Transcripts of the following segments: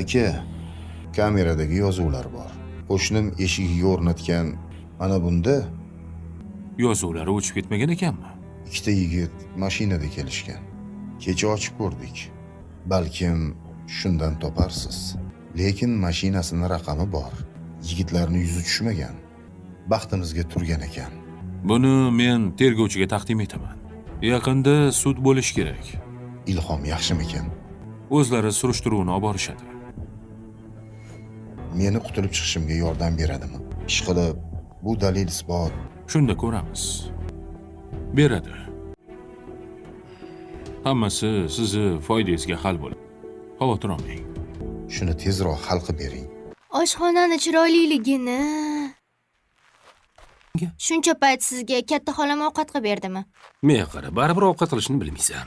Aka, kameradagi yozuvlar bor. Qo'shnim eshigiga o'rnatgan ana bunda Yozuvlari o'chib ketmagan ekanmi? ikkita yigit mashinada kelishgan. Kecha ochib ko'rdik. Balkim shundan toparsiz. Lekin mashinasining raqami bor. Yigitlarni yuzi tushmagan. Baxtimizga turgan ekan. Buni men tergovchiga taqdim etaman. Yaqinda sud bo'lishi kerak. Ilhom yaxshimikan? O'zlari surishtiruvni olib borishadi. Meni qutulib chiqishimga yordam beradimi? Ishqilib, bu dalil isbot. Shunda ko'ramiz. Beradi. Hammasi sizni foydangizga hal bo'ladi. Xavotir olmang. Shuni tezroq hal qilib bering. Oshxonani chiroyliligini. Shuncha payt sizga katta xolam ovqat qilib berdimi? Men qara, baribir ovqat qilishni bilmaysan.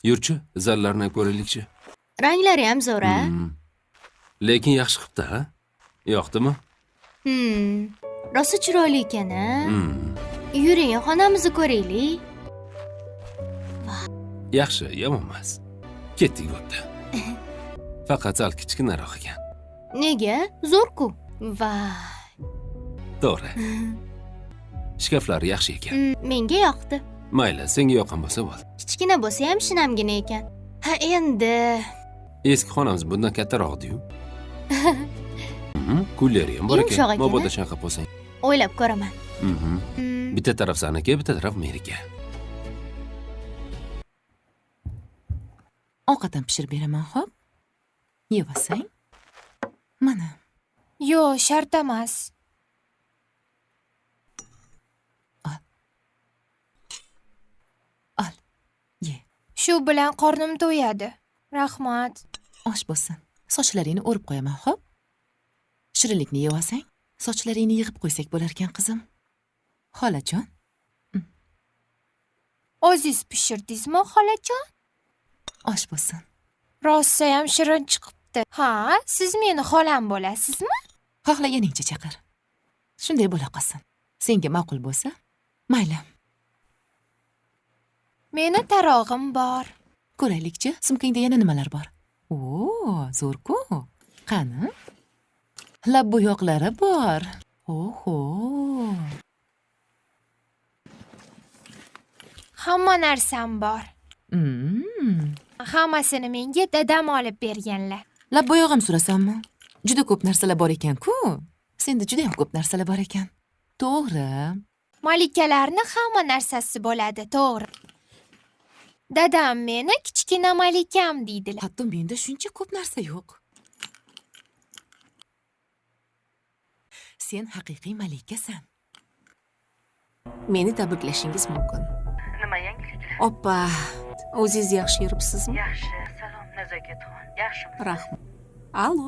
Yurchi, zallarni ko'raylikchi. Ranglari ham zo'r-a? Lekin yaxshi qilibdi, ha? Yoqdimi? Rosa chiroyli ekan-a? Yuring, xonamizni ko'raylik. Yaxshi, yomon emas. Ketdik bo'pti. Faqat sal kichkinaroq ekan. Nega? Zo'r-ku. Vay. To'g'ri. Shkaflari yaxshi ekan. Menga yoqdi. Mayli, senga yoqqan bo'lsa bo'ldi. Kichkina bo'lsa ham shinamgina ekan. Ha, endi Eski xonamiz bundan kattaroq-ku. Kullari ham bor Yumshoq ekan. ekan-a? Mabodo shunaqa bo'lsang. o'ylab ko'raman. Bitta taraf saniki, bitta taraf meniki. Ovqat ham pishirib beraman, xo'p? Yeb olsang. Mana. Yo, shart emas. Al. Ye. Shu bilan qornim to'yadi. Rahmat. Osh bo'lsin. Sochlaringni o'rib qo'yaman, xo'p? Shirinlikni yeb olsang, sochlaringni yig'ib qo'ysak bo'lar ekan, qizim. Xolajon. O'zingiz pishirdingizmi, xolajon? Osh bo'lsin. Rosa ham shirin chiqibdi. Ha, siz meni xolam bo'lasizmi? Xohlaganingcha chaqir. Shunday bo'la qolsin. Senga ma'qul bo'lsa, mayli. Meni tarog'im bor. Ko'raylikchi, sumkangda yana nimalar bor? Oo, zo'r-ku. Qani? Lab bo'yoqlari bor. Oho. Hamma narsam bor. Hammasini menga dadam olib berganlar. Lab bo'yog'im surasanmi? Juda ko'p narsalar bor ekan-ku. Senda juda ham ko'p narsalar bor ekan. To'g'ri. Malikalarni hamma narsasi bo'ladi, to'g'ri. Dadam meni kichkina malikam deydilar. Hatto menda shuncha ko'p narsa yo'q. Sen haqiqiy malikasan. Meni tabriklashingiz mumkin. Nima yangiliklar? Oppa, o'zingiz yaxshi yuribsizmi? Yaxshi, salom Nazokatxon. Yaxshimisiz? Rahmat. Allo.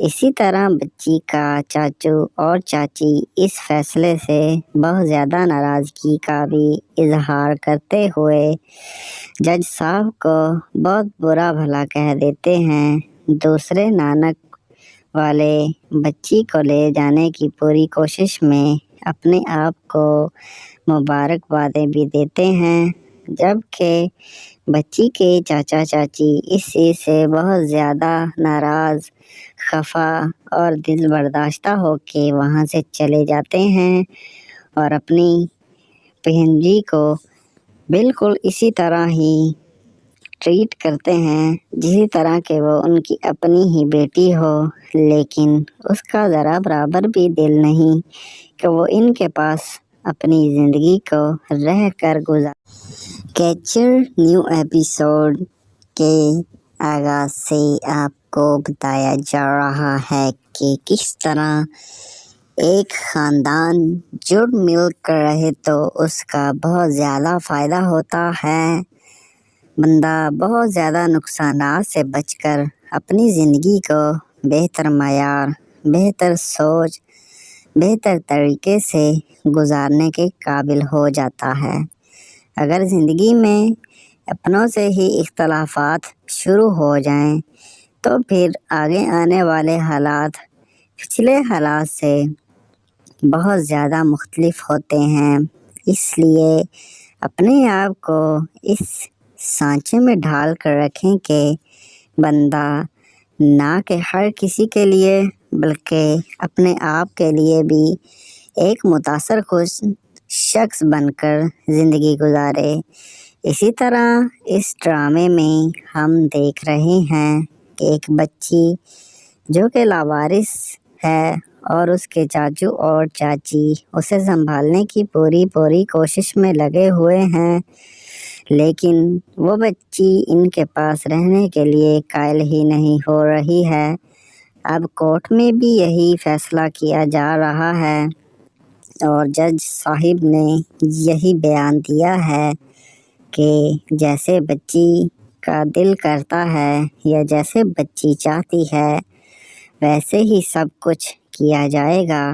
اسی طرح بچی کا چاچو اور چاچی اس فیصلے سے بہت زیادہ ناراضگی کا بھی اظہار کرتے ہوئے جج صاحب کو بہت برا بھلا کہہ دیتے ہیں۔ دوسرے نانک والے بچی کو لے جانے کی پوری کوشش میں اپنے آپ کو مبارکبادیں بھی دیتے ہیں، جبکہ بچی کے چاچا چاچی اس چیز سے بہت زیادہ ناراض، خفا اور دل برداشتہ ہو کے وہاں سے چلے جاتے ہیں اور اپنی بہنجی کو بالکل اسی طرح ہی ٹریٹ کرتے ہیں جسی طرح کہ وہ ان کی اپنی ہی بیٹی ہو، لیکن اس کا ذرا برابر بھی دل نہیں کہ وہ ان کے پاس اپنی زندگی کو رہ کر کیچر نیو ایپیسوڈ کے آغاز سے آپ کو بتایا جا رہا ہے کہ کس طرح ایک خاندان جڑ مل کر رہے تو اس کا بہت زیادہ فائدہ ہوتا ہے۔ بندہ بہت زیادہ نقصانات سے بچ کر اپنی زندگی کو بہتر معیار، بہتر سوچ، بہتر طریقے سے گزارنے کے قابل ہو جاتا ہے۔ اگر زندگی میں اپنوں سے ہی اختلافات شروع ہو جائیں تو پھر آگے آنے والے حالات پچھلے حالات سے بہت زیادہ مختلف ہوتے ہیں۔ اس لیے اپنے آپ کو اس سانچے میں ڈھال کر رکھیں کہ بندہ نہ کہ ہر کسی کے لیے بلکہ اپنے آپ کے لیے بھی ایک متاثر کن شخص بن کر زندگی گزارے۔ اسی طرح اس ڈرامے میں ہم دیکھ رہے ہیں کہ ایک بچی جو کہ لاوارث ہے اور اس کے چاچو اور چاچی اسے سنبھالنے کی پوری کوشش میں لگے ہوئے ہیں، لیکن وہ بچی ان کے پاس رہنے کے لیے قائل ہی نہیں ہو رہی ہے۔ اب کورٹ میں بھی یہی فیصلہ کیا جا رہا ہے اور جج صاحب نے یہی بیان دیا ہے کہ جیسے بچی کا دل کرتا ہے یا جیسے بچی چاہتی ہے ویسے ہی سب کچھ کیا جائے گا۔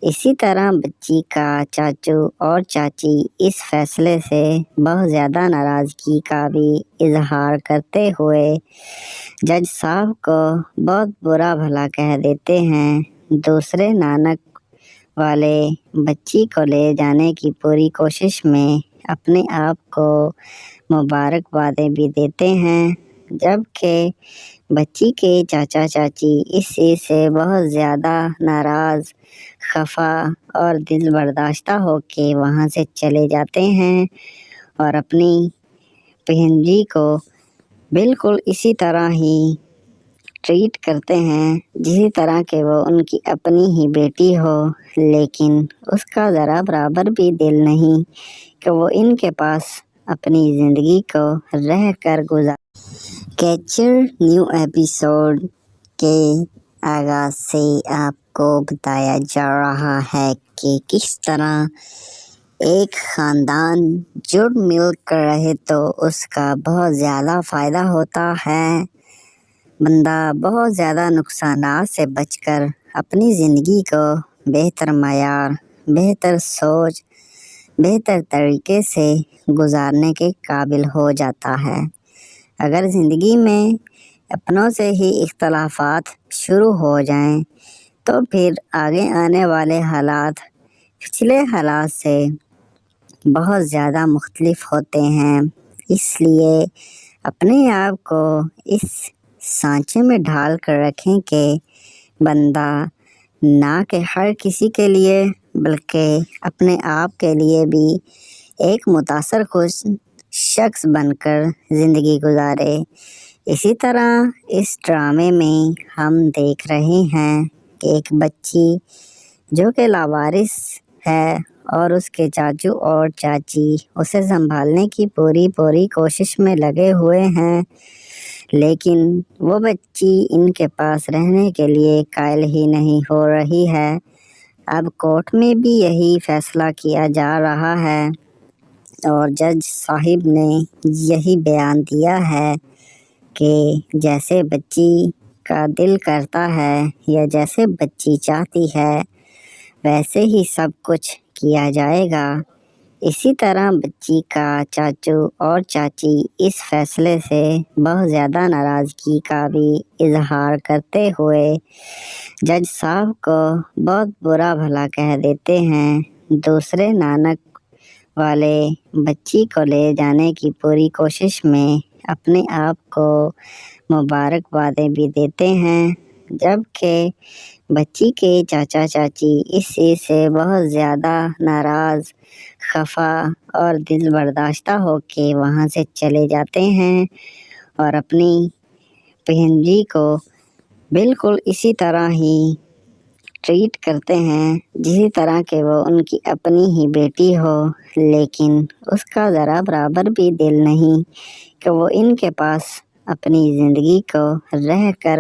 اسی طرح بچی کا چاچو اور چاچی اس فیصلے سے بہت زیادہ ناراضگی کا بھی اظہار کرتے ہوئے جج صاحب کو بہت برا بھلا کہہ دیتے ہیں۔ دوسرے نانک والے بچی کو لے جانے کی پوری کوشش میں اپنے آپ کو مبارکبادیں بھی دیتے ہیں، جبکہ بچی کے چاچا چاچی اس چیز سے بہت زیادہ ناراض، خفا اور دل برداشتہ ہو کے وہاں سے چلے جاتے ہیں اور اپنی بہنجی کو بالکل اسی طرح ہی ٹریٹ کرتے ہیں جسی طرح کہ وہ ان کی اپنی ہی بیٹی ہو، لیکن اس کا ذرا برابر بھی دل نہیں کہ وہ ان کے پاس اپنی زندگی کو رہ کر کیچر نیو ایپیسوڈ کے آغاز سے آپ کو بتایا جا رہا ہے کہ کس طرح ایک خاندان جڑ مل کر رہے تو اس کا بہت زیادہ فائدہ ہوتا ہے۔ بندہ بہت زیادہ نقصانات سے بچ کر اپنی زندگی کو بہتر معیار، بہتر سوچ، بہتر طریقے سے گزارنے کے قابل ہو جاتا ہے۔ اگر زندگی میں اپنوں سے ہی اختلافات شروع ہو جائیں تو پھر آگے آنے والے حالات پچھلے حالات سے بہت زیادہ مختلف ہوتے ہیں۔ اس لیے اپنے آپ کو اس سانچے میں ڈھال کر رکھیں کہ بندہ نہ کہ ہر کسی کے لیے بلکہ اپنے آپ کے لیے بھی ایک متاثر کن شخص بن کر زندگی گزارے۔ اسی طرح اس ڈرامے میں ہم دیکھ رہے ہیں کہ ایک بچی جو کہ لاوارث ہے اور اس کے چاچو اور چاچی اسے سنبھالنے کی پوری کوشش میں لگے ہوئے ہیں، لیکن وہ بچی ان کے پاس رہنے کے لیے قائل ہی نہیں ہو رہی ہے۔ اب کورٹ میں بھی یہی فیصلہ کیا جا رہا ہے اور جج صاحب نے یہی بیان دیا ہے کہ جیسے بچی کا دل کرتا ہے یا جیسے بچی چاہتی ہے ویسے ہی سب کچھ کیا جائے گا۔ اسی طرح بچی کا چاچو اور چاچی اس فیصلے سے بہت زیادہ ناراضگی کا بھی اظہار کرتے ہوئے جج صاحب کو بہت برا بھلا کہہ دیتے ہیں۔ دوسرے نانک والے بچی کو لے جانے کی پوری کوشش میں اپنے آپ کو مبارکبادیں بھی دیتے ہیں، جبکہ بچی کے چاچا چاچی اس چیز سے بہت زیادہ ناراض، خفا اور دل برداشتہ ہو کے وہاں سے چلے جاتے ہیں اور اپنی بہنجی کو بالکل اسی طرح ہی ٹریٹ کرتے ہیں جسی طرح کہ وہ ان کی اپنی ہی بیٹی ہو، لیکن اس کا ذرا برابر بھی دل نہیں کہ وہ ان کے پاس اپنی زندگی کو رہ کر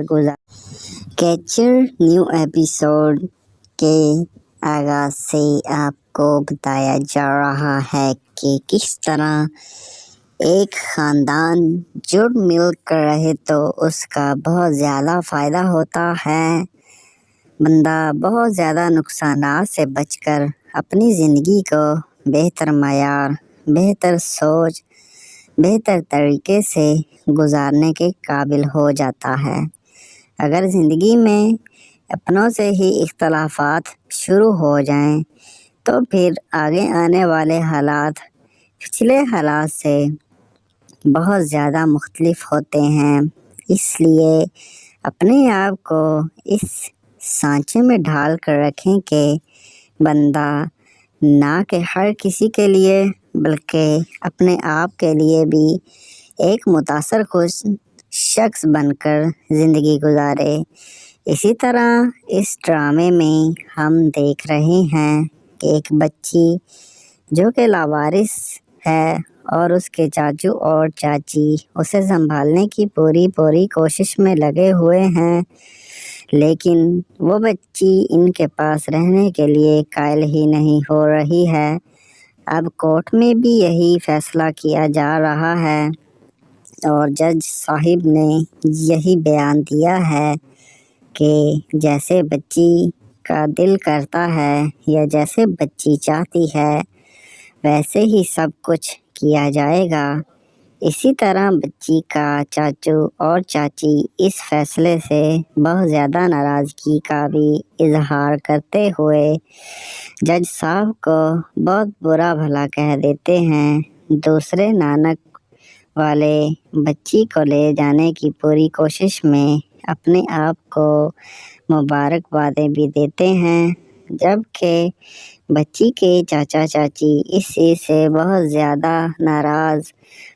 کیچر نیو ایپیسوڈ کے آغاز سے آپ کو بتایا جا رہا ہے کہ کس طرح ایک خاندان جڑ مل کر رہے تو اس کا بہت زیادہ فائدہ ہوتا ہے۔ بندہ بہت زیادہ نقصانات سے بچ کر اپنی زندگی کو بہتر معیار، بہتر سوچ، بہتر طریقے سے گزارنے کے قابل ہو جاتا ہے۔ اگر زندگی میں اپنوں سے ہی اختلافات شروع ہو جائیں تو پھر آگے آنے والے حالات پچھلے حالات سے بہت زیادہ مختلف ہوتے ہیں۔ اس لیے اپنے آپ کو اس سانچے میں ڈھال کر رکھیں کہ بندہ نہ کہ ہر کسی کے لیے بلکہ اپنے آپ کے لیے بھی ایک متاثر کن شخص بن کر زندگی گزارے۔ اسی طرح اس ڈرامے میں ہم دیکھ رہے ہیں کہ ایک بچی جو کہ لاوارث ہے اور اس کے چاچو اور چاچی اسے سنبھالنے کی پوری کوشش میں لگے ہوئے ہیں، لیکن وہ بچی ان کے پاس رہنے کے لیے قائل ہی نہیں ہو رہی ہے۔ اب کورٹ میں بھی یہی فیصلہ کیا جا رہا ہے اور جج صاحب نے یہی بیان دیا ہے کہ جیسے بچی کا دل کرتا ہے یا جیسے بچی چاہتی ہے ویسے ہی سب کچھ کیا جائے گا۔ اسی طرح بچی کا چاچو اور چاچی اس فیصلے سے بہت زیادہ ناراضگی کا بھی اظہار کرتے ہوئے جج صاحب کو بہت برا بھلا کہہ دیتے ہیں۔ دوسرے نانک والے بچی کو لے جانے کی پوری کوشش میں اپنے آپ کو مبارکبادیں بھی دیتے ہیں، جبکہ بچی کے چاچا چاچی اس چیز سے بہت زیادہ ناراض،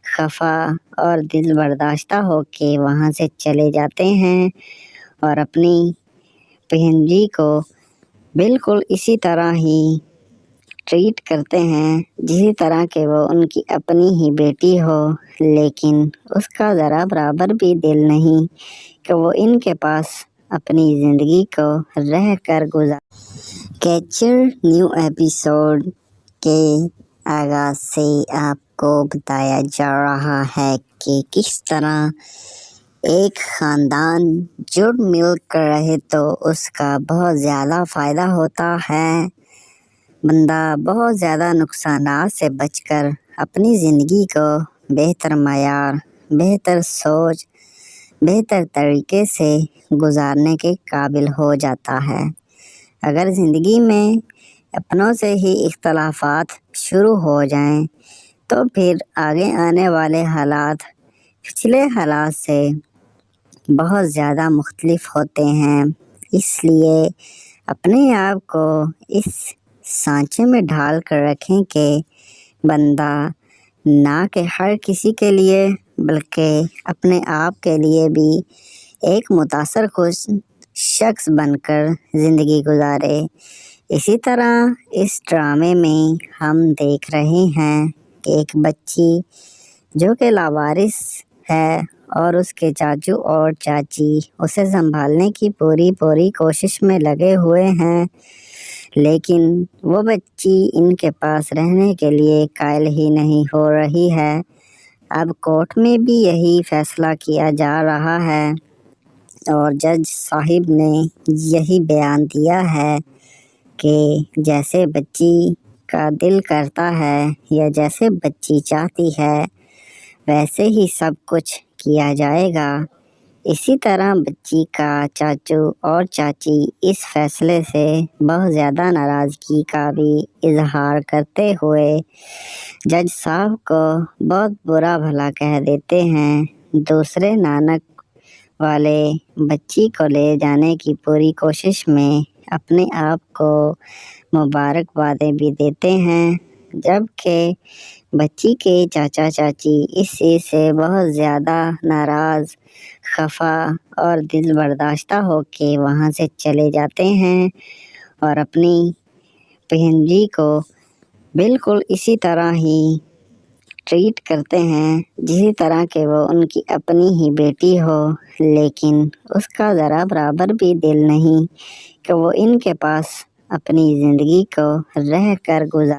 خفا اور دل برداشتہ ہو کے وہاں سے چلے جاتے ہیں اور اپنی بہنجی کو بالکل اسی طرح ہی ٹریٹ کرتے ہیں جسی طرح کہ وہ ان کی اپنی ہی بیٹی ہو، لیکن اس کا ذرا برابر بھی دل نہیں کہ وہ ان کے پاس اپنی زندگی کو رہ کر کیچر نیو ایپیسوڈ کے آغاز سے آپ کو بتایا جا رہا ہے کہ کس طرح ایک خاندان جڑ مل کر رہے تو اس کا بہت زیادہ فائدہ ہوتا ہے۔ بندہ بہت زیادہ نقصانات سے بچ کر اپنی زندگی کو بہتر معیار، بہتر سوچ، بہتر طریقے سے گزارنے کے قابل ہو جاتا ہے۔ اگر زندگی میں اپنوں سے ہی اختلافات شروع ہو جائیں تو پھر آگے آنے والے حالات پچھلے حالات سے بہت زیادہ مختلف ہوتے ہیں۔ اس لیے اپنے آپ کو اس سانچے میں ڈھال کر رکھیں کہ بندہ نہ کہ ہر کسی کے لیے بلکہ اپنے آپ کے لیے بھی ایک متاثر کن شخص بن کر زندگی گزارے۔ اسی طرح اس ڈرامے میں ہم دیکھ رہے ہیں کہ ایک بچی جو کہ لاوارث ہے اور اس کے چاچو اور چاچی اسے سنبھالنے کی پوری کوشش میں لگے ہوئے ہیں، لیکن وہ بچی ان کے پاس رہنے کے لیے قائل ہی نہیں ہو رہی ہے۔ اب کورٹ میں بھی یہی فیصلہ کیا جا رہا ہے اور جج صاحب نے یہی بیان دیا ہے کہ جیسے بچی کا دل کرتا ہے یا جیسے بچی چاہتی ہے ویسے ہی سب کچھ کیا جائے گا۔ اسی طرح بچی کا چاچو اور چاچی اس فیصلے سے بہت زیادہ ناراضگی کا بھی اظہار کرتے ہوئے جج صاحب کو بہت برا بھلا کہہ دیتے ہیں۔ دوسرے نانک والے بچی کو لے جانے کی پوری کوشش میں اپنے آپ کو مبارکبادیں بھی دیتے ہیں، جبکہ بچی کے چاچا چاچی اس چیز سے بہت زیادہ ناراض، خفا اور دل برداشتہ ہو کے وہاں سے چلے جاتے ہیں اور اپنی بہنجی کو بالکل اسی طرح ہی ٹریٹ کرتے ہیں جسی طرح کہ وہ ان کی اپنی ہی بیٹی ہو، لیکن اس کا ذرا برابر بھی دل نہیں کہ وہ ان کے پاس اپنی زندگی کو رہ کر گزار